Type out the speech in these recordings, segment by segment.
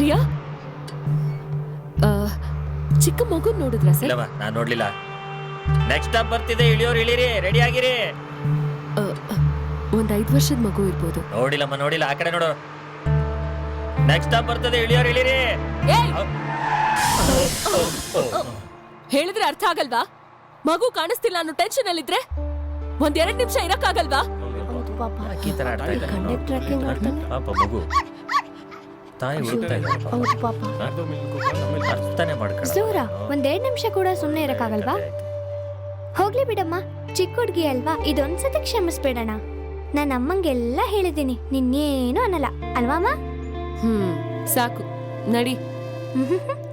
ರಿಯಾ ಚಿಕ್ಕ ಮಗು ನೋಡಿದ್ರ ಸರ್? ಇಲ್ಲವಾ, ನಾನು ನೋಡ್ಲಿಲ್ಲ. ನೆಕ್ಸ್ಟ್ ಸ್ಟಾಪ್ ಬರ್ತಿದೆ, ಇಳಿಯೋರು ಇಳಿರಿ, ರೆಡಿ ಆಗಿರಿ. ಒಂದ್ 5 ವರ್ಷದ ಮಗು ಇರ್ಬೋದು. ನೋಡಿಲ್ಲಮ್ಮ, ನೋಡಿಲ್ಲ, ಆ ಕಡೆ ನೋಡು. ನೆಕ್ಸ್ಟ್ ಸ್ಟಾಪ್ ಬರ್ತದೆ, ಇಳಿಯೋರು ಇಳಿರಿ. ಹೇಳಿದ್ರೆ ಅರ್ಥ ಆಗಲ್ವಾ? ಮಗು ಕಾಣಿಸ್ತಿಲ್ಲ ಅನ್ನೋ ಟೆನ್ಷನ್ ಅಲ್ಲಿದ್ರೆ 1-2 ನಿಮಿಷ ಇರಕ್ಕಾಗಲ್ವಾ? ಈ ತರ ಆಡ್ತಾ ಇದ್ದಾರೆ ಪಾಪ ಮಗು. ತಾಯಿ ಹುಡುಕ್ತಾ ಇದ್ದಾರೆ, ಅರ್ಥನೇ ಮಾಡ್ಕೊಳ್ಳ. ಸೂರ, 1-2 ನಿಮಿಷ ಕೂಡ ಸುಮ್ಮನೆ ಇರಕ್ಕಾಗಲ್ವಾ? ಹೋಗ್ಲಿ ಬಿಡಮ್ಮ, ಚಿಕ್ಕ ಹುಡುಗಿ ಅಲ್ವಾ, ಇದೊಂದ್ಸತಿ ಕ್ಷಮಿಸ್ಬೇಡಣ. ನನ್ನ ಅಮ್ಮಂಗೆಲ್ಲ ಹೇಳಿದ್ದೀನಿ, ನಿನ್ನೇನು ಅನ್ನಲ್ಲ ಅಲ್ವಾಮ್ಮ? ಸಾಕು ನಡಿ.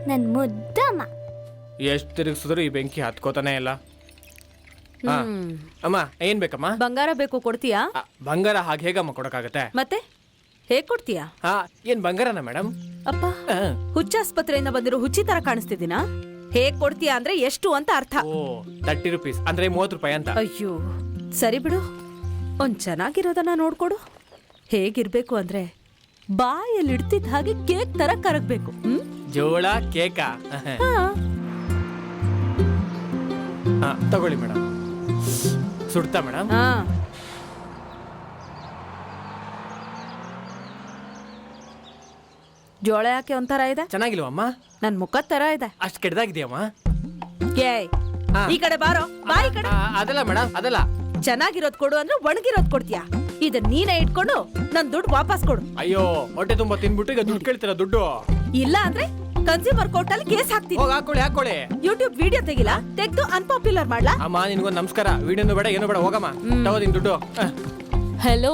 ನನ್ ಮುದ್ದ ಅಮ್ಮ. ಎಷ್ಟು ತಿರುಗಿಸಿದ್ರು ಈ ಬೆಂಕಿ ಹತ್ಕೋತಾನೆ ಇಲ್ಲ. ಅಮ್ಮ, ಏನ್ ಬೇಕಮ್ಮ? ಬಂಗಾರ ಬೇಕು, ಕೊಡ್ತೀಯಾ? ಬಂಗಾರ ಹಾಗೆ ಹೇಗಮ್ಮ ಕೊಡಕ್ಕಾಗತ್ತೆ? ಮತ್ತೆ ಹೇಗ್ ಕೊಡ್ತೀಯಾ? ಏನ್ ಬಂಗಾರನ ಮೇಡಮ್? ಅಪ್ಪ, ಹುಚ್ಚಾಸ್ಪತ್ರೆಯಿಂದ ಬಂದಿರೋ ಹುಚ್ಚಿ ತರ ಕಾಣಿಸ್ತಿದ್ದೀನಾ? ಹೇಗ್ ಕೊಡ್ತೀಯಾ ಅಂದ್ರೆ ಎಷ್ಟು ಅಂತ ಅರ್ಥ. ಓ, 30 ರೂಪೀಸ್ ಅಂದ್ರೆ 30 ರೂಪಾಯಿ ಅಂತ. ಅಯ್ಯೋ, ಸರಿ ಬಿಡು. ಒಂದ್ ಚೆನ್ನಾಗಿರೋದನ್ನ ನೋಡ್ಕೊಡು. ಹೇಗಿರ್ಬೇಕು ಅಂದ್ರೆ ಬಾಯಲ್ಲಿ ಇಡ್ತಿದ್ದ ಹಾಗೆ ಕೇಕ್ ತರ ಕರಗ್ಬೇಕು. ಜೋಳ ಕೇಕ? ತಗೊಳ್ಳಿ ಮೇಡಮ್. ಸುಡ್ತಾ ಮೇಡಮ್? ಜೋಳ ಯಾಕೆ ಒಂಥರ ಇದೆ? ಚೆನ್ನಾಗಿಲ್ವಮ್ಮ? ನನ್ ಮುಖದ ತರ ಇದೆ. ಅಷ್ಟ್ ಕೆಡ್ದಾಗಿದೆಯಮ್ಮ? ಈ ಕಡೆ ಬಾರೋ, ಬಾ ಈ ಕಡೆ. ಅದಲ್ಲ ಮೇಡಮ್, ಅದಲ್ಲ. ಚೆನ್ನಾಗಿರೋದ್ ಕೊಡು ಅಂದ್ರೆ ಒಣಗಿರೋದ್ ಕೊಡ್ತೀಯಾ? ಇದನ್ ನೀನೇ ಇಟ್ಕೊಂಡು ನನ್ ದುಡ್ಡು ವಾಪಸ್ ಕೊಡು. ಅಯ್ಯೋ, ಹೊಟ್ಟೆ ತುಂಬಾ ತಿನ್ಬಿಟ್ಟು ಈಗ ದುಡ್ಡು ಕೇಳ್ತೀರಾ? ದುಡ್ಡು ಇಲ್ಲ ಅಂದ್ರೆ ಕನ್ಸ್ಯೂಮರ್ ಕೋರ್ಟ್ ಅಲ್ಲಿ ಕೇಸ್ ಹಾಕ್ತೀನಿ. ಹಾಕೊಳ್ಳಿ. ಯೂಟ್ಯೂಬ್ ವಿಡಿಯೋ ತೆಗಿಲ್ಲ, ತೆಗ್ದು ಅನ್ಪಾಪ್ಯುಲರ್ ಮಾಡ್ಲಾ? ಅಮ್ಮ, ನಿನ್ಗೊಂದು ನಮಸ್ಕಾರ. ವಿಡಿಯೋನು ಬೇಡ, ಏನು ಬೇಡ, ಹೋಗಮ್ಮ. ತಗೋದಿನ್ ದುಡ್ಡು. ಹಲೋ.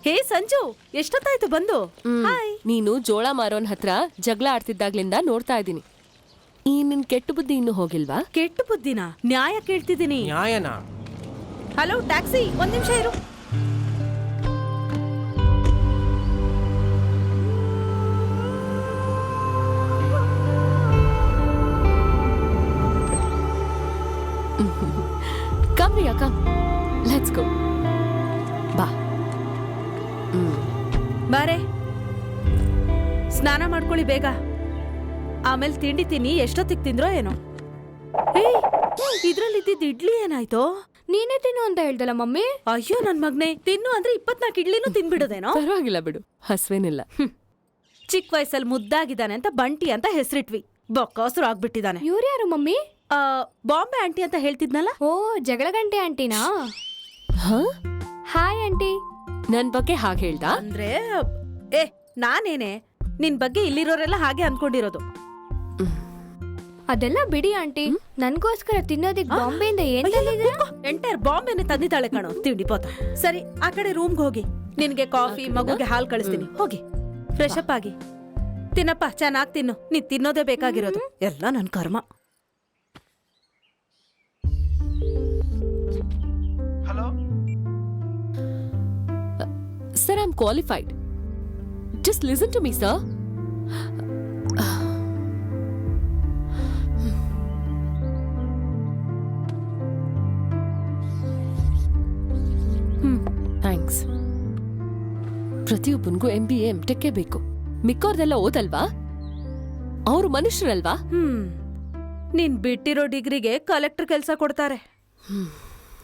ಹೇ ಸಂಜು, ಎಷ್ಟೊತ್ತಾಯ್ತು ಬಂದು? ಹಾಯ್. ನೀನು ಜೋಳ ಮಾರೋನ್ ಹತ್ರ ಜಗಳ ಆಡ್ತಿದ್ದಾಗ್ಲಿಂದ ನೋಡ್ತಾ ಇದ್ದೀನಿ. ಈ ನಿನ್ ಕೆಟ್ಟ ಬುದ್ಧಿ ಇನ್ನೂ ಹೋಗಿಲ್ವಾ? ಕೆಟ್ಟ ಬುದ್ಧಿನ? ನ್ಯಾಯ ಕೇಳ್ತಿದ್ದೀನಿ. ನ್ಯಾಯನಾ? ಹಲೋ ಟ್ಯಾಕ್ಸಿ, 1 ನಿಮಿಷ ಇರು. Come Riya, come, let's go. ಬಾ. ಬಾರೆ, ಸ್ನಾನ ಮಾಡ್ಕೊಳ್ಳಿ ಬೇಗ. ಆಮೇಲೆ ತಿಂಡಿ ತಿನ್ನಿ. ಎಷ್ಟೊತ್ತಿಗೆ ತಿಂದ್ರೋ ಏನೋ. ಇದ್ರಲ್ಲಿ ಇದ್ದಿದ್ದು ಇಡ್ಲಿ ಏನಾಯ್ತೋ? ನೀನೇ ತಿನ್ನು ಅಂತ ಹೇಳ್ದಲ್ಲ ಮಮ್ಮಿ. ಅಯ್ಯೋ ನನ್ ಮಗ್ನೆ, ತಿನ್ನು ಅಂದ್ರೆ 24 ಇಡ್ಲಿನೂ ತಿನ್ಬಿಡೋದೇನೋ? ಪರವಾಗಿಲ್ಲ ಬಿಡು, ಹಸ್ವೇನಿಲ್ಲ. ಚಿಕ್ಕ ವಯಸ್ಸಲ್ಲಿ ಮುದ್ದಾಗಿದ್ದಾನೆ ಅಂತ ಬಂಟಿ ಅಂತ ಹೆಸರಿಟ್ವಿ. ಬೊಕ್ಕಾಸುರು ಆಗ್ಬಿಟ್ಟಿದ್ದಾನೆ. ಇವ್ರು ಯಾರು ಮಮ್ಮಿ? ಬಾಂಬೆ ಆಂಟಿ ಅಂತ ಹೇಳ್ತಿದ್ನಲ್ಲ. ಓ, ಜಗಳ ಗಂಟೆ ಆಂಟಿನಾ? Hi aunty. ನನ್ ಬಗ್ಗೆ ಹಾಗೆ ಹೇಳ್ದ ಅಂದ್ರೆ ನಾನೇನೆ ನಿನ್ ಬಗ್ಗೆ ಇಲ್ಲಿರೋರೆಲ್ಲ ಹಾಗೆ ಅನ್ಕೊಂಡಿರೋದು. ಅದೆಲ್ಲ ಬಿಡಿ ಆಂಟಿ, ನನ್ಗೋಸ್ಕರ ತಿನ್ನೋದಿಕ್ ಬಾಂಬೆಯಿಂದ ಏನ್ ತಂದಿದ್ದೀರಾ? ಎಂಟೈರ್ ಬಾಂಬೆನೆ ತಂದಿದ್ದಾಳೆ ಕಣೋ, ತಿಂಡಿ ಪೋತ. ಸರಿ, ಆ ಕಡೆ ರೂಮ್ಗೆ ಹೋಗಿ ನಿನ್ಗೆ ಕಾಫಿ, ಮಗುಗೆ ಹಾಲು ಕಳಿಸ್ತೀನಿ. ಹೋಗಿ ಫ್ರೆಶ್ ಅಪ್ ಆಗಿ ತಿನ್ನಪ್ಪ. ಚೆನ್ನಾಗಿ ತಿನ್ನು. ನೀ ತಿನ್ನೋದೇ ಬೇಕಾಗಿರೋದು. ಎಲ್ಲ ನನ್ ಕರ್ಮ. Sir, I'm qualified. Just listen to me, sir. Thanks. ಪ್ರತಿಯೊಬ್ಬನಿಗೂ MBA MTech ಬೇಕು. ಮಿಕ್ಕವ್ರದೆಲ್ಲ ಓದಲ್ವಾ? ಅವರು ಮನುಷ್ಯರಲ್ವಾ? ನೀನ್ ಬಿಟ್ಟಿರೋ ಡಿಗ್ರಿಗೆ ಕಲೆಕ್ಟರ್ ಕೆಲಸ ಕೊಡ್ತಾರೆ.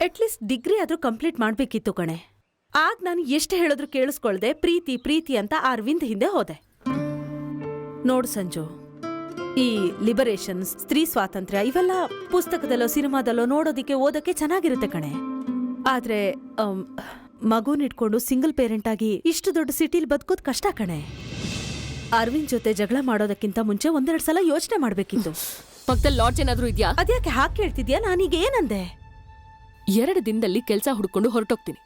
ಅಟ್ಲೀಸ್ಟ್ ಡಿಗ್ರಿ ಆದ್ರೂ ಕಂಪ್ಲೀಟ್ ಮಾಡ್ಬೇಕಿತ್ತು ಕಣೆ. ಆಗ ನಾನು ಎಷ್ಟು ಹೇಳಿದ್ರು ಕೇಳಿಸ್ಕೊಳ್ದೆ ಪ್ರೀತಿ ಪ್ರೀತಿ ಅಂತ ಅರವಿಂದ್ ಹಿಂದೆ ಹೋದೆ. ನೋಡು ಸಂಜು, ಈ ಲಿಬರೇಷನ್, ಸ್ತ್ರೀ ಸ್ವಾತಂತ್ರ್ಯ ಇವೆಲ್ಲ ಪುಸ್ತಕದಲ್ಲೋ ಸಿನಿಮಾದಲ್ಲೋ ನೋಡೋದಿಕ್ಕೆ ಓದಕ್ಕೆ ಚೆನ್ನಾಗಿರುತ್ತೆ ಕಣೆ. ಆದ್ರೆ ಮಗುನಿಟ್ಕೊಂಡು ಸಿಂಗಲ್ ಪೇರೆಂಟ್ ಆಗಿ ಇಷ್ಟು ದೊಡ್ಡ ಸಿಟಿಲಿ ಬದುಕೋದ್ ಕಷ್ಟ ಕಣೆ. ಅರವಿಂದ್ ಜೊತೆ ಜಗಳ ಮಾಡೋದಕ್ಕಿಂತ ಮುಂಚೆ 1-2 ಸಲ ಯೋಚನೆ ಮಾಡ್ಬೇಕಿತ್ತು. ಪಕ್ಕದಲ್ಲಿ ಲಾಡ್ಜ್ ಏನಾದ್ರೂ ಇದ್ಯಾ? ಅದ್ಯಾಕೆ ಹಾಕಿ ಹೇಳ್ತಿದ್ಯಾ? ನಾನೀಗ ಏನಂದೆ? 2 ದಿನದಲ್ಲಿ ಕೆಲ್ಸ ಹುಡ್ಕೊಂಡು ಹೊರಟೋಗ್ತೀನಿ.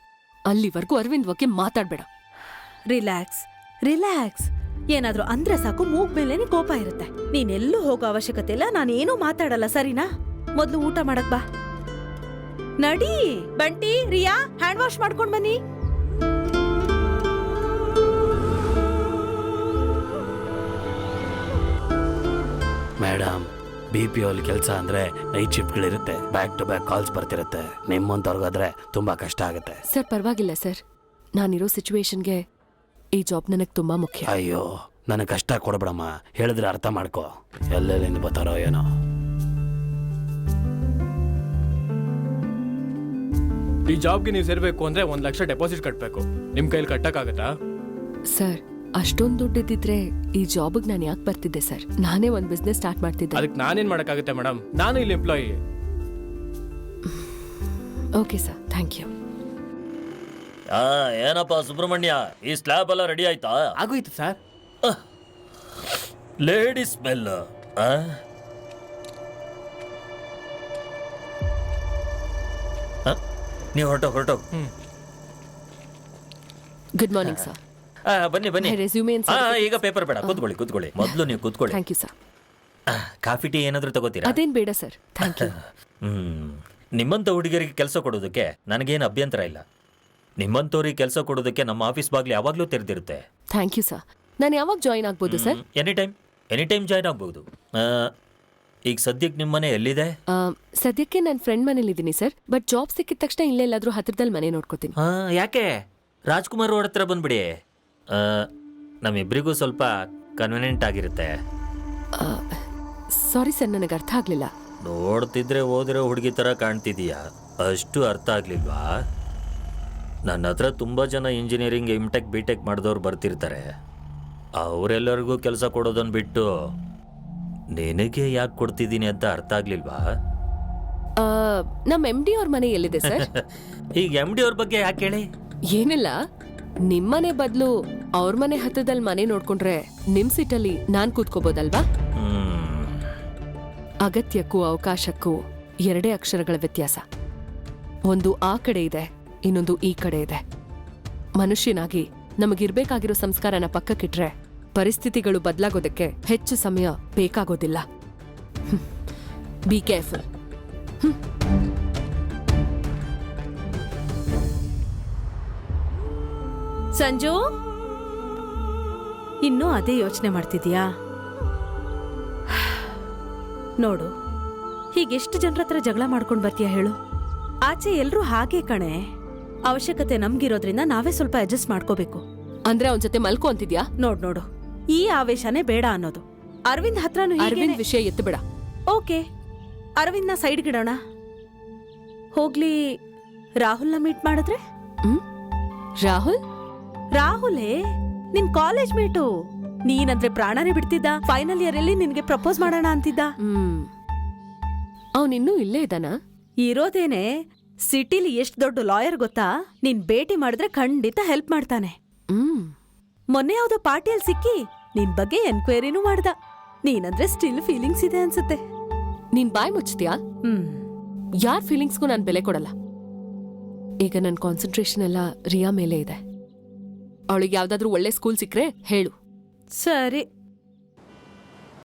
ಅಲ್ಲಿವರೆಗೂ ಅರವಿಂದ್ ಬಗ್ಗೆ ಮಾತಾಡ್ಬೇಡ. Relax relax. ಏನಾದ್ರೂ ಅಂದ್ರೆ ಸಾಕು ಮೂಗ್ ಮೇಲೇನೆ ಕೋಪ ಇರುತ್ತೆ. ನೀನೆಲ್ಲೂ ಹೋಗೋ ಅವಶ್ಯಕತೆ ಇಲ್ಲ. ನಾನೇನೂ ಮಾತಾಡಲ್ಲ, ಸರಿನಾ? ಮೊದ್ಲು ಊಟ ಮಾಡಕ್ ಬಾ. ನಡಿ. ಬಂಟಿ, ರಿಯಾ, ಹ್ಯಾಂಡ್ ವಾಶ್ ಮಾಡ್ಕೊಂಡ್ ಬನ್ನಿ. ಮೇಡಮ್, BPO ಅಲ್ಲಿ ಕೆಲಸ ಅಂದ್ರೆ ನೈಟ್ ಶಿಫ್ಟ್ಗಳಿರುತ್ತೆ, ಬ್ಯಾಕ್ ಟು ಬ್ಯಾಕ್ ಕಾಲ್ಸ್ ಬರ್ತಿರುತ್ತೆ. ನಿಮ್ಮಂತವ್ರಿಗಾದ್ರೆ ತುಂಬಾ ಕಷ್ಟ ಆಗುತ್ತೆ. ಸರ್, ಪರವಾಗಿಲ್ಲ ಸರ್. ನಾನಿರೋ ಸಿಚುವೇಶನ್ಗೆ ಈ ಜಾಬ್ ನನಗೆ ತುಂಬಾ ಮುಖ್ಯ. ಅಯ್ಯೋ, ನನಗೆ ಕಷ್ಟ ಕೊಡ್ಬೇಡಮ್ಮ, ಹೇಳಿದ್ರೆ ಅರ್ಥ ಮಾಡ್ಕೋ. ಎಲ್ಲೆಲ್ಲಿಂದ ಬರ್ತಾರೋ ಏನೋ. ಈ ಜಾಬ್ಗೆ ನೀವು ಸೇರ್ಬೇಕು ಅಂದ್ರೆ 1 ಲಕ್ಷ ಡೆಪಾಸಿಟ್ ಕಟ್ಟಬೇಕು. ನಿಮ್ ಕೈಲಿ ಕಟ್ಟಕ್ಕಾಗತ್ತಾ? ಸರ್ ಅಷ್ಟೊಂದು ದುಡ್ಡಿದ್ದಿದ್ರೆ ಈ ಜಾಬ್ಗೆ ನಾನು ಯಾಕೆ ಬರ್ತಿದ್ದೆ ಸರ್? ನಾನೇ ಒಂದು ಬಿಸ್ನೆಸ್ ಸ್ಟಾರ್ಟ್ ಮಾಡ್ತಿದ್ದೆ. ಅದಕ್ಕೆ ನಾನೇನ್ ಮಾಡಕ್ಕಾಗುತ್ತೆ ಮೇಡಮ್, ನಾನು ಇಲ್ಲಿ employee. Okay sir, thank you. ಏನಪ್ಪ ಸುಬ್ರಹ್ಮಣ್ಯ, ಈ ಸ್ಲ್ಯಾಬ್ ಎಲ್ಲ ರೆಡಿ ಆಯ್ತಾ? ಆಗೋಯ್ತು ಸರ್. Ladies smell. ನೀವು ಹೊರಟು. Good morning sir. ಬನ್ನಿ. ರೆಸ್ಯೂಮೆ ಈಗ ಪೇಪರ್ ಬೇಡ, ಕೂತ್ಕೊಳ್ಳಿ. ಮೊದಲು ನೀವು ಕೂತ್ಕೊಳ್ಳಿ. ಥ್ಯಾಂಕ್ ಯು ಸರ್. ಕಾಫಿ ಟೀ ಏನಾದ್ರೂ ತಗೋತೀರಾ? ಅದೇನ್ ಬೇಡ ಸರ್, ಥ್ಯಾಂಕ್ ಯು. ನಿಮ್ಮಂತ ಹುಡುಗಿಯರಿಗೆ ಕೆಲಸ ಕೊಡೋದಕ್ಕೆ ನನಗೇನು ಅಭ್ಯಂತರ ಇಲ್ಲ. ನಿಮ್ಮಂತವ್ರಿಗೆ ಕೆಲಸ ಕೊಡೋದಕ್ಕೆ ನಮ್ಮ ಆಫೀಸ್ ಬಾಗ್ಲು ಯಾವಾಗಲೂ ತೆರೆದಿರುತ್ತೆ. ಥ್ಯಾಂಕ್ ಯು ಸರ್. ನಾನು ಯಾವಾಗ ಜಾಯಿನ್ ಆಗ್ಬೋದು ಸರ್? ಎನಿ ಟೈಮ್ ಜಾಯ್ನ್ ಆಗ್ಬೋದು. ಈಗ ಸದ್ಯಕ್ಕೆ ನಿಮ್ಮ ಮನೆ ಎಲ್ಲಿದೆ? ಸದ್ಯಕ್ಕೆ ನನ್ನ ಫ್ರೆಂಡ್ ಮನೇಲಿದ್ದೀನಿ ಸರ್. ಬಟ್ ಜಾಬ್ ಸಿಕ್ಕಿದ ತಕ್ಷಣ ಇಲ್ಲೇ ಎಲ್ಲಾದ್ರೂ ಹತ್ರದಲ್ಲಿ ಮನೆ ನೋಡ್ಕೋತೀನಿ. ಯಾಕೆ? ರಾಜ್ಕುಮಾರ್ ರೋಡ್ ಹತ್ರ ಬಂದ್ಬಿಡಿ. ನಮ್ಮಿಬ್ಬರಿಗೂ ಸ್ವಲ್ಪ ಕನ್ವಿನಿಯೆಂಟ್ ಆಗಿರುತ್ತೆ. ಸಾರಿ ಸರ್, ನನಗೆ ಅರ್ಥ ಆಗ್ಲಿಲ್ಲ. ನೋಡ್ತಿದ್ರೆ ಓದಿರೋ ಹುಡುಗಿ ಥರ ಕಾಣ್ತಿದೀಯಾ, ಅಷ್ಟು ಅರ್ಥ ಆಗ್ಲಿಲ್ವಾ? ನನ್ನ ಹತ್ರ ತುಂಬ ಜನ ಇಂಜಿನಿಯರಿಂಗ್ ಎಮ್.ಟೆಕ್ ಬಿ.ಟೆಕ್ ಮಾಡಿದವ್ರು ಬರ್ತಿರ್ತಾರೆ. ಅವರೆಲ್ಲರಿಗೂ ಕೆಲಸ ಕೊಡೋದನ್ನು ಬಿಟ್ಟು ನಿನಗೆ ಯಾಕೆ ಕೊಡ್ತಿದ್ದೀನಿ ಅಂತ ಅರ್ಥ ಆಗ್ಲಿಲ್ವಾ? ನಮ್ಮ MD ಅವ್ರ ಮನೆ ಎಲ್ಲಿದೆ ಸರ್? ಈಗ MD ಅವ್ರ ಬಗ್ಗೆ ಯಾಕೆ ಹೇಳಿ? ಏನಿಲ್ಲ, ನಿಮ್ಮನೆ ಬದಲು ಅವ್ರ ಮನೆ ಹತ್ರದಲ್ಲಿ ಮನೆ ನೋಡ್ಕೊಂಡ್ರೆ ನಿಮ್ ಸೀಟಲ್ಲಿ ನಾನ್ ಕೂತ್ಕೋಬೋದಲ್ವಾ? ಅಗತ್ಯಕ್ಕೂ ಅವಕಾಶಕ್ಕೂ 2 ಅಕ್ಷರಗಳ ವ್ಯತ್ಯಾಸ. ಒಂದು ಆ ಕಡೆ ಇದೆ, ಇನ್ನೊಂದು ಈ ಕಡೆ ಇದೆ. ಮನುಷ್ಯನಾಗಿ ನಮಗಿರ್ಬೇಕಾಗಿರೋ ಸಂಸ್ಕಾರನ ಪಕ್ಕಕ್ಕಿಟ್ರೆ ಪರಿಸ್ಥಿತಿಗಳು ಬದಲಾಗೋದಕ್ಕೆ ಹೆಚ್ಚು ಸಮಯ ಬೇಕಾಗೋದಿಲ್ಲ. Be careful. ಸಂಜು, ಇನ್ನೂ ಅದೇ ಯೋಚನೆ ಮಾಡ್ತಿದ್ಯಾ? ನೋಡು, ಹೀಗೆಷ್ಟು ಜನರ ಹತ್ರ ಜಗಳ ಮಾಡ್ಕೊಂಡ್ ಬರ್ತೀಯ ಹೇಳು? ಆಚೆ ಎಲ್ರೂ ಹಾಗೆ ಕಣೆ. ಅವಶ್ಯಕತೆ ನಮ್ಗಿರೋದ್ರಿಂದ ನಾವೇ ಸ್ವಲ್ಪ ಅಡ್ಜಸ್ಟ್ ಮಾಡ್ಕೋಬೇಕು. ಅಂದ್ರೆ ಅವನ ಜೊತೆ ಮಲ್ಕೋ ಅಂತಿದ್ಯಾ? ನೋಡು, ಈ ಆವೇಶನೇ ಬೇಡ ಅನ್ನೋದು. ಅರವಿಂದ್ ಹತ್ರನೂ ಅರವಿಂದ್ ವಿಷಯ ಎತ್ತು ಬೇಡ. ಓಕೆ, ಅರವಿಂದ್ನ ಸೈಡ್ಗಿಡೋಣ. ಹೋಗ್ಲಿ, ರಾಹುಲ್ನ ಮೀಟ್ ಮಾಡಿದ್ರೆ? ರಾಹುಲ್? ರಾಹುಲೇ ನಿನ್ ಕಾಲೇಜ್ ಮೇಟು. ನೀನಂದ್ರೆ ಪ್ರಾಣನೇ ಬಿಡ್ತಿದ್ದ. ಫೈನಲ್ ಇಯರ್ ಅಲ್ಲಿ ನಿನ್ಗೆ ಪ್ರಪೋಸ್ ಮಾಡೋಣ ಅಂತಿದ್ದ. ಅವನಿನ್ನೂ ಇಲ್ಲೇ ಇದ್ದಾನಾ? ಇರೋದೇನೆ. ಸಿಟಿಲಿ ಎಷ್ಟ್ ದೊಡ್ಡ ಲಾಯರ್ ಗೊತ್ತಾ? ನೀನ್ ಭೇಟಿ ಮಾಡಿದ್ರೆ ಖಂಡಿತ ಹೆಲ್ಪ್ ಮಾಡ್ತಾನೆ. ಮೊನ್ನೆ ಯಾವ್ದೋ ಪಾರ್ಟಿಯಲ್ಲಿ ಸಿಕ್ಕಿ ನಿನ್ ಬಗ್ಗೆ ಎನ್ಕ್ವೈರಿನೂ ಮಾಡ್ದ. ನೀನಂದ್ರೆ ಸ್ಟಿಲ್ ಫೀಲಿಂಗ್ಸ್ ಇದೆ ಅನ್ಸುತ್ತೆ. ನೀನ್ ಬಾಯ್ ಮುಚ್ತೀಯಾ? ಯಾರ್ ಫೀಲಿಂಗ್ಸ್ಗೂ ನಾನ್ ಬೆಲೆ ಕೊಡಲ್ಲ. ಈಗ ನನ್ ಕಾನ್ಸಂಟ್ರೇಷನ್ ಎಲ್ಲ ರಿಯಾ ಮೇಲೆ ಇದೆ. ಅವಳಿಗೆ ಯಾವ್ದಾದ್ರೂ ಒಳ್ಳೆ ಸ್ಕೂಲ್ ಸಿಕ್ಕ್ರೆ ಹೇಳು. ಸರಿ.